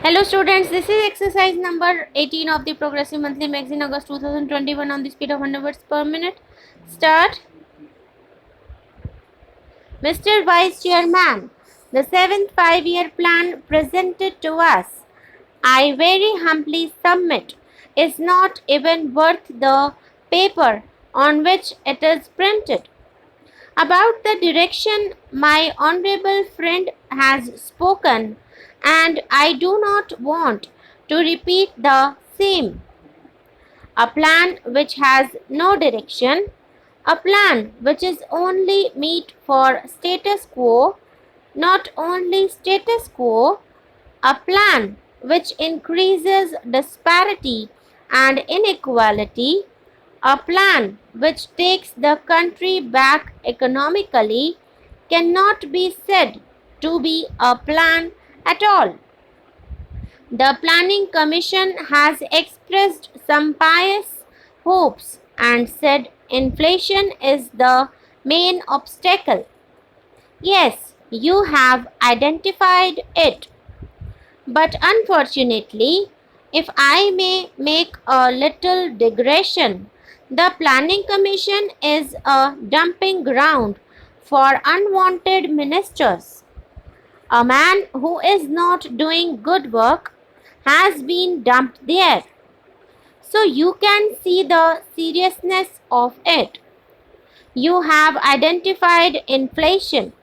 Hello students, this is exercise number 18 of the Progressive Monthly Magazine, August 2021, on the speed of 100 words per minute. Start. Mr. Vice Chairman, the 7th 5-year plan presented to us, I very humbly submit, is not even worth the paper on which it is printed. About the direction my honorable friend has spoken, and I do not want to repeat the same. A plan which has no direction, a plan which is only meet for status quo, not only status quo, a plan which increases disparity and inequality, a plan which takes the country back economically, cannot be said to be a plan at all. The Planning Commission has expressed some pious hopes and said inflation is the main obstacle. Yes, you have identified it. But unfortunately, if I may make a little digression, the Planning Commission is a dumping ground for unwanted ministers. A man who is not doing good work has been dumped there. So you can see the seriousness of it. You have identified inflation.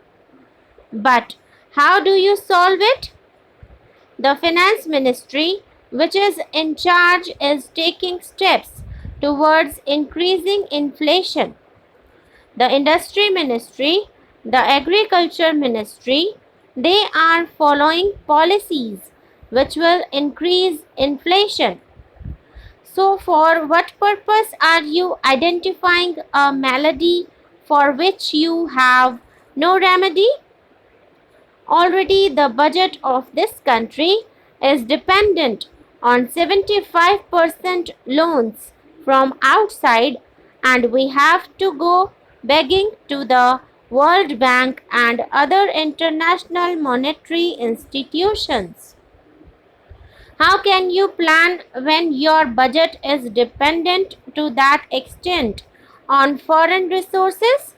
But how do you solve it? The Finance Ministry, which is in charge, is taking steps towards increasing inflation. The Industry Ministry, the Agriculture Ministry, they are following policies which will increase inflation. So, for what purpose are you identifying a malady for which you have no remedy? Already the budget of this country is dependent on 75% loans from outside, and we have to go begging to the World Bank and other international monetary institutions. How can you plan when your budget is dependent to that extent on foreign resources?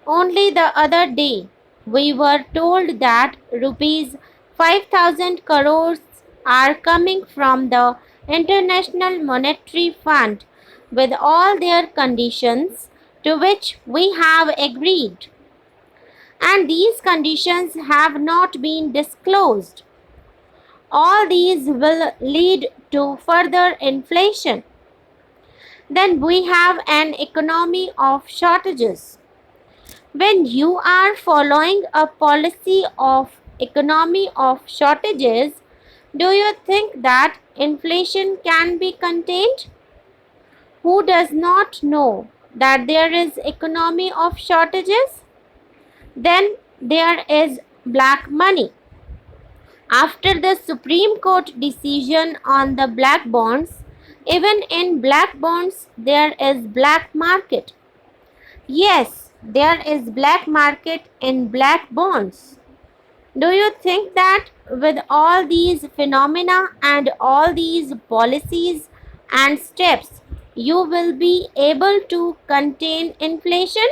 Only the other day, we were told that rupees 5,000 crores are coming from the International Monetary Fund with all their conditions to which we have agreed. And these conditions have not been disclosed. All these will lead to further inflation. Then we have an economy of shortages. When you are following a policy of economy of shortages, do you think that inflation can be contained? Who does not know that there is economy of shortages? Then there is black money. After the Supreme Court decision on the black bonds, even in black bonds there is black market. Yes, there is black market in black bonds. Do you think that with all these phenomena and all these policies and steps, you will be able to contain inflation?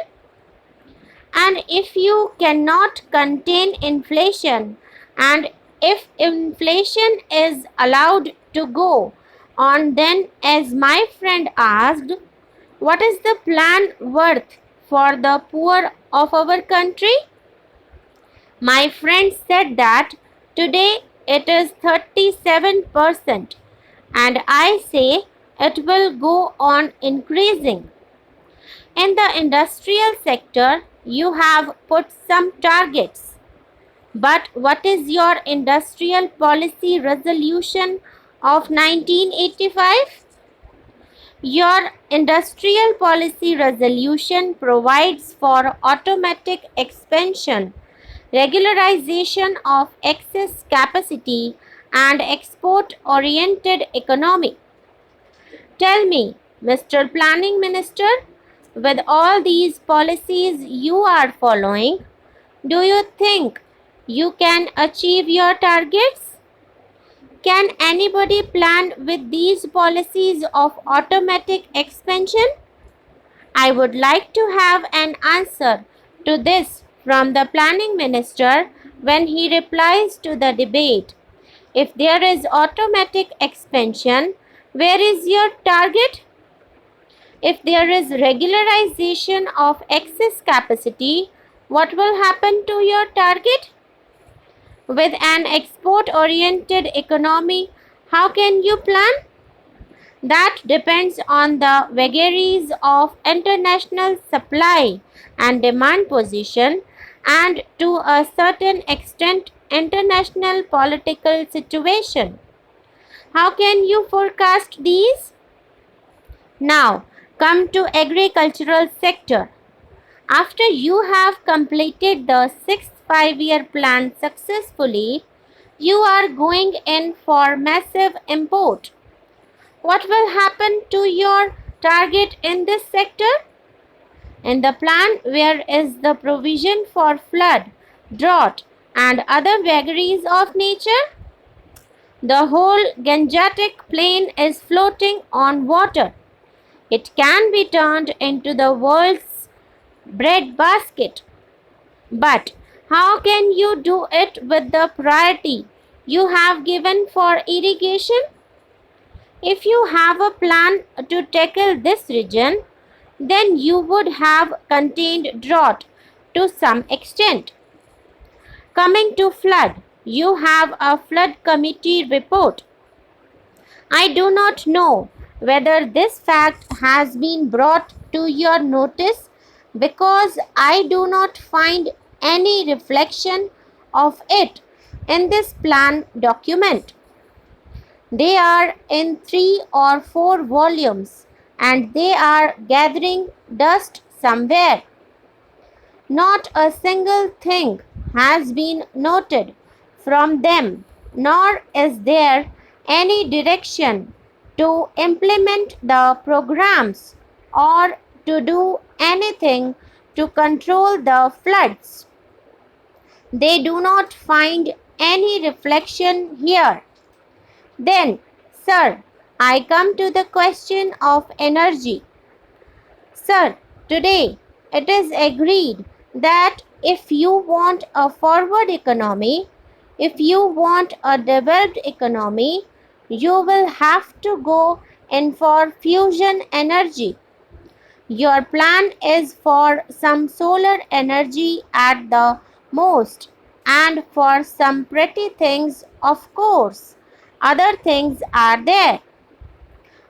And if you cannot contain inflation, and if inflation is allowed to go on, then as my friend asked, what is the plan worth for the poor of our country? My friend said that today it is 37%, and I say it will go on increasing. In the industrial sector, you have put some targets. But what is your industrial policy resolution of 1985? Your industrial policy resolution provides for automatic expansion, regularization of excess capacity, and export-oriented economy. Tell me, Mr. Planning Minister, with all these policies you are following, do you think you can achieve your targets? Can anybody plan with these policies of automatic expansion? I would like to have an answer to this from the planning minister when he replies to the debate. If there is automatic expansion, where is your target? If there is regularization of excess capacity, what will happen to your target? With an export-oriented economy, how can you plan? That depends on the vagaries of international supply and demand position and to a certain extent international political situation. How can you forecast these? Now, come to agricultural sector. After you have completed the sixth five-year plan successfully, you are going in for massive import. What will happen to your target in this sector? In the plan, where is the provision for flood, drought, and other vagaries of nature? The whole Gangetic plain is floating on water. It can be turned into the world's breadbasket. But how can you do it with the priority you have given for irrigation? If you have a plan to tackle this region, then you would have contained drought to some extent. Coming to flood, you have a flood committee report. I do not know whether this fact has been brought to your notice because I do not find any reflection of it in this plan document. They are in 3 or 4 volumes and they are gathering dust somewhere. Not a single thing has been noted from them, nor is there any direction to implement the programs or to do anything to control the floods. They do not find any reflection here. Then, sir, I come to the question of energy. Sir, today it is agreed that if you want a forward economy, if you want a developed economy, you will have to go in for fusion energy. Your plan is for some solar energy at the most, and for some pretty things, of course. Other things are there.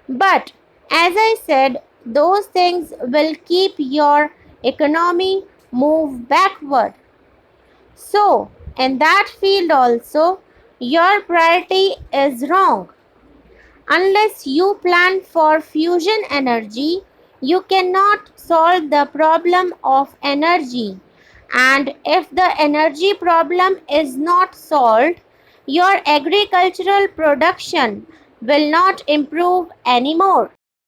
But as I said, those things will keep your economy move backward. So, in that field also, your priority is wrong. Unless you plan for fusion energy, you cannot solve the problem of energy. And if the energy problem is not solved, your agricultural production will not improve anymore.